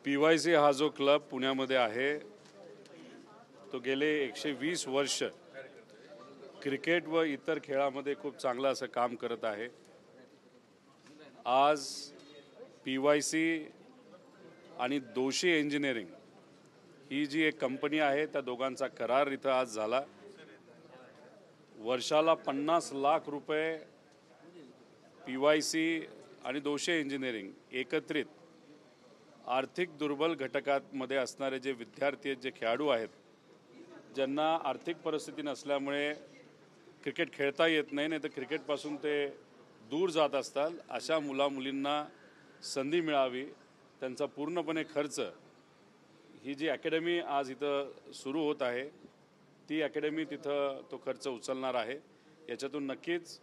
PYC हा जो club पुण्यामध्ये आहे तो गेले 120 वर्ष क्रिकेट व इतर खेळामध्ये खूप चांगलं असं काम करत आहे। आज PYC आणि दोशी इंजिनिअरिंग ही जी एक कंपनी आहे त्या दोघांचा करार इथं आज झाला। वर्षाला 50 लाख रुपये PYC आणि दोशी इंजिनिअरिंग एकत्रित आर्थिक दुर्बल घटकांमध्ये असणारे जे विद्यार्थी आहेत, जे खेळाडू आहेत, ज्यांना आर्थिक परिस्थिती नसल्यामुळे क्रिकेट खेळता येत नाही, नाही तर क्रिकेटपासून ते दूर जात असतात, अशा मुलामुलींना संधी मिळावी, त्यांचा पूर्णपणे खर्च ही जी अकॅडमी आज इथं सुरू होत आहे ती अकॅडमी तिथं तो खर्च उचलणार आहे। याच्यातून नक्कीच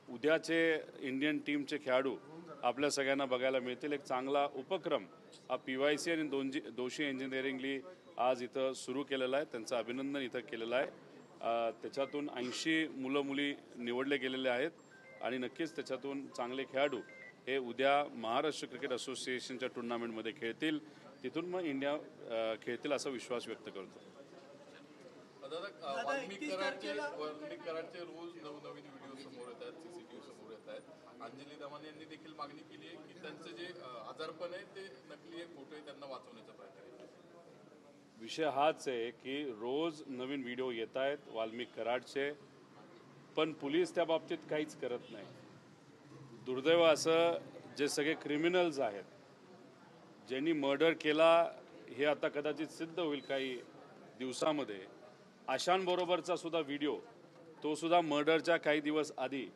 उद्याचे इंडियन टीमचे खेळाडू आपल्या सगळ्यांना बघायला मिळतील। एक चांगला उपक्रम हा PYC आणि दोशी इंजिनिअरिंगली आज इथं सुरू केलेला आहे, त्यांचं अभिनंदन इथं केलेलं आहे। त्याच्यातून 80 मुलं मुली निवडले गेलेले आहेत आणि नक्कीच त्याच्यातून चांगले खेळाडू हे उद्या महाराष्ट्र क्रिकेट असोसिएशनच्या टुर्नामेंटमध्ये खेळतील, तिथून मग इंडिया खेळतील असा विश्वास व्यक्त करतो। वाल्मिक कराडचे रोज नवनवीन व्हिडिओ समोर येतात, CCTV समोर येतात। अंजली दमाने यांनी देखील मागणी केली आहे की त्यांचं जे आजारपण आहे ते नकली आहे, खोटं आहे, त्यांना वाचवण्याचा प्रयत्न आहे। विषय हाच आहे की रोज नवीन व्हिडिओ येत आहेत वाल्मिक कराडचे, पण पोलीस त्या बाबतीत काहीच करत नाही। दुर्दैव असं जे सगळे क्रिमिनल्स आहेत, ज्यांनी मर्डर केला हे आता कदाचित सिद्ध होईल काही दिवसामध्ये, अशांबरोबरचा सुद्धा व्हिडिओ तो सुद्धा मर्डरच्या काही दिवस आधी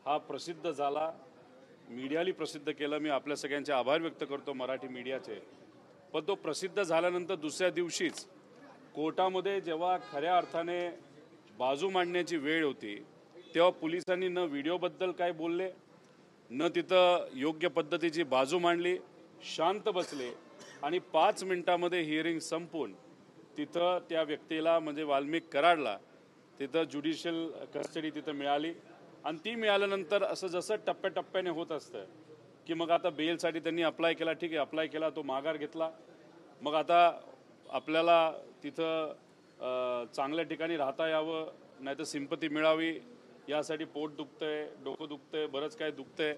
हा प्रसिद्ध झाला, मीडियाली प्रसिद्ध केलं। मी आपल्या सगळ्यांचे आभार व्यक्त करतो मराठी मीडियाचे। पण तो प्रसिद्ध झाल्यानंतर दुसऱ्या दिवशीच कोर्टामध्ये जेव्हा खऱ्या अर्थाने बाजू मांडण्याची वेळ होती तेव्हा पोलिसांनी न व्हिडिओबद्दल काय बोलले, न तिथं योग्य पद्धतीची बाजू मांडली, शांत बसले आणि 5 मिनिटांमध्ये हिअरिंग संपवून तिथं त्या व्यक्तीला म्हणजे वाल्मिक कराडला तिथं ज्युडिशियल कस्टडी तिथं मिळाली। आणि ती मिळाल्यानंतर असं जसं टप्प्याटप्प्याने होत असतं की मग आता बेलसाठी त्यांनी अप्लाय केला, ठीक आहे, अप्लाय केला, तो माघार घेतला, मग आता आपल्याला तिथं चांगल्या ठिकाणी राहता यावं, नाहीतर सिंपती मिळावी यासाठी पोट दुखतंय, डोकं दुखतंय, बरंच काय दुखतंय।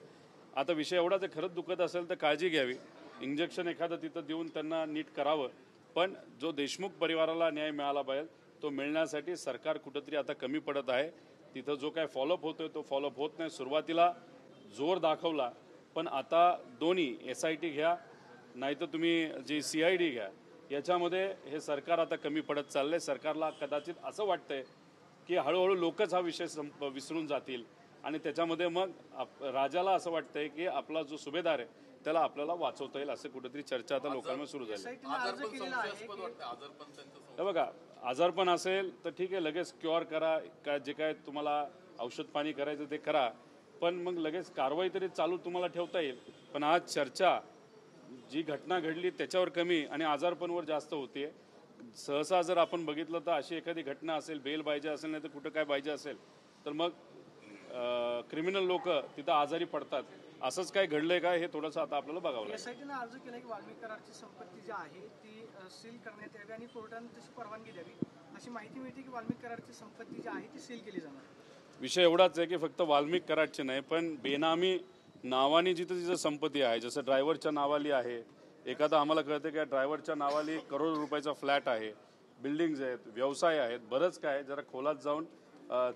आता विषय एवढाच आहे, खरंच दुखत असेल तर काळजी घ्यावी, इंजेक्शन एखादं तिथं देऊन त्यांना नीट करावं। पण जो देशमुख परिवाराला न्याय मिळाला पाहिजे तो मिळण्यासाठी सरकार कुठंतरी आता कमी पडत आहे। तिथं जो काय फॉलोअप होतोय तो फॉलोअप होत नाही। सुरुवातीला जोर दाखवला, पण आता दोन्ही SIT घ्या नाहीतर तुम्ही जी CID घ्या, याच्यामध्ये हे सरकार आता कमी पडत चाललंय। सरकारला कदाचित असं वाटतंय की हळूहळू लोकच हा विषय विसरून जातील आणि त्याच्यामध्ये मग राजाला असं वाटतंय की आपला जो सुभेदार आहे त्याला आपल्याला वाचवता येईल, असं कुठेतरी चर्चा आता लोकांमध्ये सुरू झाली। बघा, आजारपण असेल तर ठीक आहे, लगेच क्युअर करा, काय जे काय तुम्हाला औषध पाणी करायचं ते करा, पण मग लगेच कारवाई तरी चालू तुम्हाला ठेवता येईल। पण आज चर्चा जी घटना घडली त्याच्यावर कमी आणि आजारपणावर जास्त होते। सहसा जर आपण बघितलं तर अशी एखादी घटना असेल, बेल पाहिजे असेल, नाही तर कुठं काय पाहिजे असेल तर मग क्रिमिनल लोक तिथं आजारी पडतात। असंच काय घडलंय का हे थोडंसं आता आपल्याला बघावं लागेल। SITने अर्ज केला की वाल्मिक कराडची संपत्ती जी आहे ती सील करण्यात यावी आणि कोर्टाने तशी परवानगी द्यावी, अशी माहिती मिळते की वाल्मिक कराडची संपत्ती जी आहे ती सील केली जाणार। विषय एवढाच आहे की फक्त वाल्मिक कराडचे नाही, पण बेनामी नावाने जिथं तिथं संपत्ती आहे, जसं ड्रायव्हरच्या नावाली आहे, एखादा आम्हाला कळतं की ड्रायव्हरच्या नावाली करोड रुपयाचा फ्लॅट आहे, बिल्डिंग्ज आहेत, व्यवसाय आहेत, बरंच काय। जरा खोलात जाऊन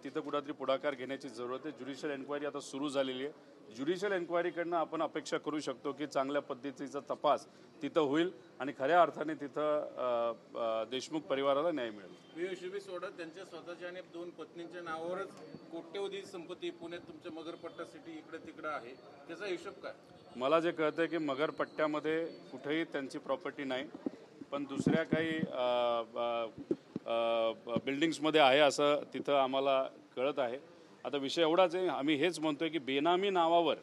तिथं कुठंतरी पुढाकार घेण्याची जरूरत आहे। ज्युडिशियल एन्क्वायरी आता सुरू झालेली आहे। ज्युडिशियल एन्क्वायरीकडनं आपण अपेक्षा करू शकतो की चांगल्या पद्धतीचा तपास तिथं होईल आणि खऱ्या अर्थाने तिथं देशमुख परिवाराला न्याय मिळेल। PYC सोडत त्यांच्या स्वतःच्या आणि 2 पत्नींच्या नावावरच कोट्यवधी संपत्ती पुण्यात तुमच्या मगरपट्टा सिटी इकडे तिकडे आहे, त्याचा हिशोब काय? मला जे कळतं की मगरपट्ट्यामध्ये कुठेही त्यांची प्रॉपर्टी नाही, पण दुसऱ्या काही बिल्डिंग्समध्ये आहे असं तिथं आम्हाला कळत आहे। आता विषय एवढाच आहे, आम्ही हेच म्हणतोय की बेनामी नावावर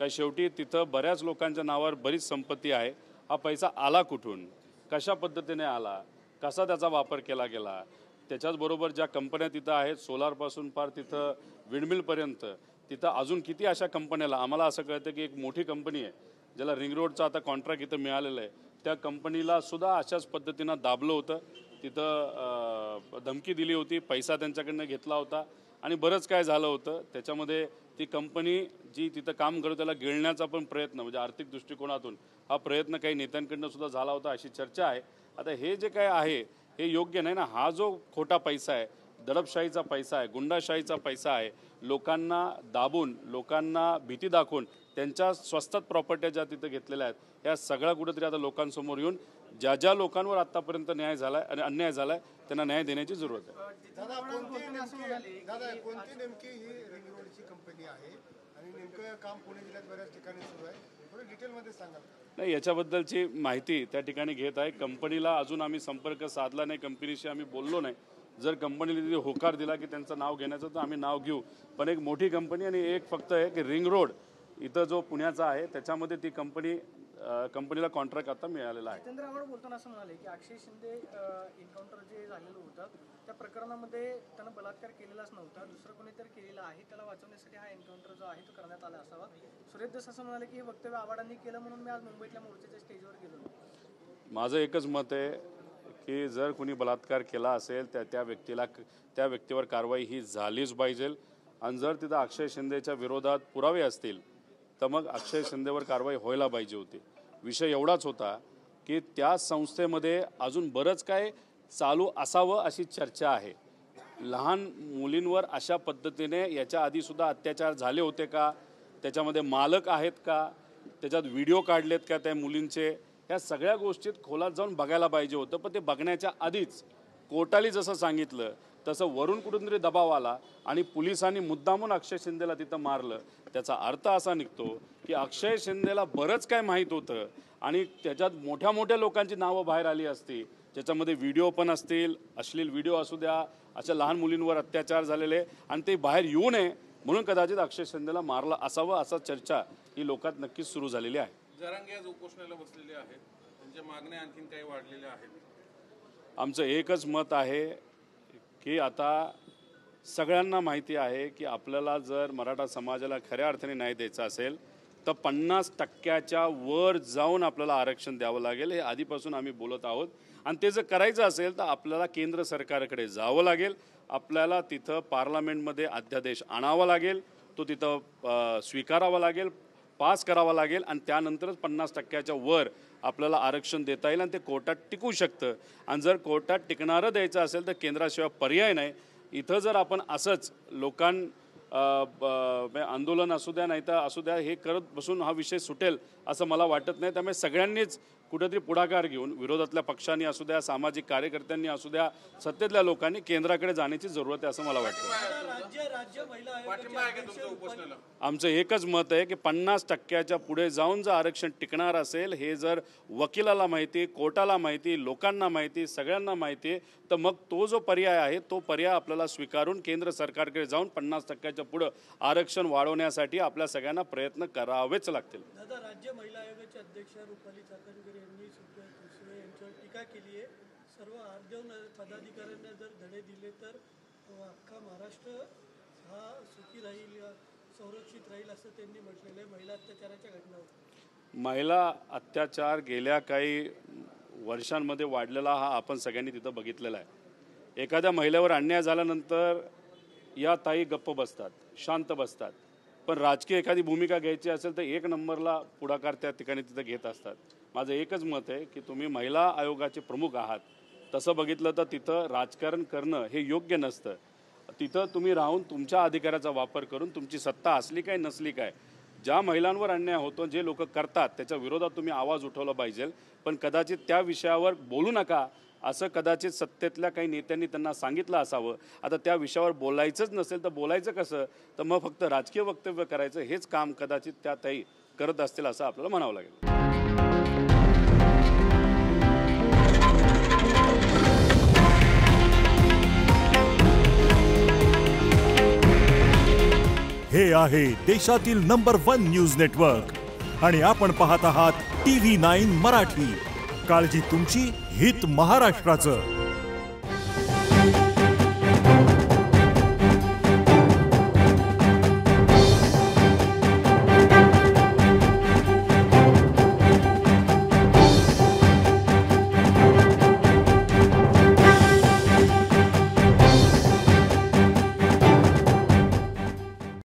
काय शेवटी तिथं बऱ्याच लोकांच्या नावावर बरीच संपत्ती आहे। हा पैसा आला कुठून, कशा पद्धतीने आला, कसा त्याचा वापर केला गेला, त्याच्याचबरोबर ज्या कंपन्या तिथं आहेत, सोलारपासून पार तिथं विंडमिलपर्यंत, तिथं अजून किती अशा कंपन्याला, आम्हाला असं कळतं की एक मोठी कंपनी आहे ज्याला रिंग रोडचा आता कॉन्ट्रॅक्ट इथं मिळालेलं आहे त्या कंपनीला सुद्धा अशाच पद्धतीनं दाबलं होतं, तिथं धमकी दिली होती, पैसा त्यांच्याकडनं घेतला होता आणि बरंच काय झालं होतं. त्याच्यामध्ये ती कंपनी जी तिथं काम करत त्याला गिळण्याचा पण प्रयत्न म्हणजे आर्थिक दृष्टिकोनातून हा प्रयत्न काही नेत्यांकडनं सुद्धा झाला होता अशी चर्चा आहे. आता हे जे काय आहे हे योग्य नाही ना. हा जो खोटा पैसा आहे, दडपशाहीचा पैसा आहे, गुंडाशाहीचा पैसा आहे, लोकांना दाबून लोकांना भीती दाखवून त्यांच्या स्वस्तात प्रॉपर्ट्या ज्या तिथं घेतलेल्या आहेत ह्या सगळ्या कुठेतरी आता लोकांसमोर येऊन ज्या लोकांवर आतापर्यंत न्याय झालाय आणि अन्याय झालाय त्यांना न्याय देण्याची जरूरत आहे. दादा कोणती नेमकी ही रिंग रोडची कंपनी आहे आणि नेमकं काम पुणे जिल्ह्यात बऱ्याच ठिकाणी सुरू आहे, थोडं डिटेलमध्ये सांगाल? नाही, याच्याबद्दलची माहिती त्या ठिकाणी घेत आहे. कंपनीला अजून आम्ही संपर्क साधला नाही, कंपनीशी आम्ही बोललो नाही. जर कंपनीने तिथे होकार दिला की त्यांचं नाव घेण्याचं तर आम्ही नाव घेऊ. पण एक मोठी कंपनी आणि एक फक्त आहे की रिंग रोड इथं जो पुण्याचा आहे त्याच्यामध्ये ती कंपनीला कॉन्ट्रॅक्ट आता मिळालेला आहे. जितेंद्र आव्हाड बोलताना असं म्हणाले की अक्षय शिंदे एन्काउंटर जे झालेलं होतं त्या प्रकरणामध्ये त्यानं बलात्कार केलेलाच नव्हता, दुसरं कोणीतरी केलेला आहे, त्याला वाचवण्यासाठी हा एन्काउंटर जो आहे तो करण्यात आला असावा. सुरेश दस असं म्हणाले की हे वक्तव्य आव्हाडांनी केलं म्हणून मी आज मुंबईतल्या मोर्चाच्या स्टेजवर गेलो. माझं एकच मत आहे की जर कुणी बलात्कार केला असेल तर त्या व्यक्तीवर कारवाई ही झालीच पाहिजे. आणि जर तिथं अक्षय शिंदेच्या विरोधात पुरावे असतील तर मग अक्षय शिंदेवर कारवाई व्हायला पाहिजे होती. विषय एवढाच होता की त्या संस्थेमध्ये अजून बरंच काय चालू असावं अशी चर्चा आहे. लहान मुलींवर अशा पद्धतीने याच्या आधीसुद्धा अत्याचार झाले होते का, त्याच्यामध्ये मालक आहेत का, त्याच्यात व्हिडिओ काढलेत का त्या मुलींचे, ह्या सगळ्या गोष्टीत खोलात जाऊन बघायला पाहिजे होतं. पण ते बघण्याच्या आधीच कोर्टाने जसं सांगितलं तसं वरून कुठून तरी दबाव आला आणि पोलिसांनी मुद्दामून अक्षय शिंदेला तिथं मारलं. त्याचा अर्थ असा निघतो की अक्षय शिंदेला बरंच काय माहीत होतं आणि त्याच्यात मोठ्या लोकांची नावं बाहेर आली असती, ज्याच्यामध्ये व्हिडिओ पण असतील, अश्लील व्हिडिओ असू द्या, अशा लहान मुलींवर अत्याचार झालेले आणि ते बाहेर येऊ नये म्हणून कदाचित अक्षय शिंदेला मारलं असावं असा चर्चा ही लोकात नक्कीच सुरू झालेली आहे. जरांगे आज उपोषणाला बसलेले आहेत, त्यांच्या मागण्या आणखीन काही वाढलेल्या आहेत. आमचं एकच मत आहे की आता सगळ्यांना माहिती आहे की आपल्याला जर मराठा समाजाला खऱ्या अर्थाने न्याय द्यायचा असेल तर 50% वर जाऊन आपल्याला आरक्षण द्यावं लागेल. हे आधीपासून आम्ही बोलत आहोत आणि ते जर करायचं असेल तर आपल्याला केंद्र सरकारकडे जावं लागेल. आपल्याला तिथं पार्लमेंटमध्ये अध्यादेश आणावा लागेल, तो तिथं स्वीकारावा लागेल, पास करावा लागेल आणि त्यानंतरच 50% वर आपल्याला आरक्षण देता येईल आणि ते कोर्टात टिकू शकतं. आणि जर कोर्टात टिकणारं द्यायचं असेल तर केंद्राशिवाय पर्याय नाही. इथं जर आपण असंच आंदोलन असू द्या नाही तर असू द्या हे करत बसून हा विषय सुटेल असं मला वाटत नाही. त्यामुळे सगळ्यांनीच कुठेतरी पुढाकार घेऊन विरोधातल्या पक्षांनी असू द्या, सामाजिक कार्यकर्त्यांनी असू द्या, सत्तेतल्या लोकांनी केंद्राकडे जाण्याची जरूरत आहे असं मला वाटतं. आमचं एकच मत आहे की 50% पुढे जाऊन जर आरक्षण टिकणार असेल, हे जर वकिलाला माहिती, कोर्टाला माहिती, लोकांना माहिती, सगळ्यांना माहिती आहे तर मग तो जो पर्याय आहे तो पर्याय आपल्याला स्वीकारून केंद्र सरकारकडे जाऊन 50% पुढं आरक्षण वाढवण्यासाठी आपल्या सगळ्यांना प्रयत्न करावेच लागतील. दादा, राज्य महिला आयोगाचे अध्यक्ष रुपाली चाकणकर यांनी सुप्रिया सुळे यांच्यावर टीका केली आहे. सर्व आर्दव पदाधिकाऱ्यांना जर धडे दिले तर अख्खा महाराष्ट्र हा सुखी राहील, संरक्षित राहील असं त्यांनी म्हटलेलं आहे. महिला अत्याचाराच्या घटनावर महिला अत्याचार गेल्या काही वर्षांमध्ये वाढलेला हा आपण सगळ्यांनी तिथं बघितलेला आहे. एखाद्या महिलेवर अन्याय झाल्यानंतर या ताई गप्प बसतात, शांत बसतात, पण राजकीय एखादी भूमिका घ्यायची असेल तर एक नंबरला पुढाकार त्या ठिकाणी तिथं घेत असतात. माझं एकच मत आहे की तुम्ही महिला आयोगाचे प्रमुख आहात, तसं बघितलं तर तिथं राजकारण करणं हे योग्य नसतं. तिथं तुम्ही राहून तुमच्या अधिकाराचा वापर करून तुमची सत्ता असली काय नसली काय, ज्या महिलांवर अन्याय होतो, जे लोक करतात त्याच्या विरोधात तुम्ही आवाज उठवला पाहिजे. पण कदाचित त्या विषयावर बोलू नका असं कदाचित सत्तेतल्या काही नेत्यांनी त्यांना सांगितलं असावं. आता त्या विषयावर बोलायचंच नसेल तर बोलायचं कसं, तर मग फक्त राजकीय वक्तव्य करायचं हेच काम कदाचित त्या ताई करत असतील असं आपल्याला म्हणावं लागेल. हे आहे देशातील नंबर 1 न्यूज नेटवर्क आणि आपण पाहत आहात TV9 मराठी. काळजी तुमची, हित महाराष्ट्राचं.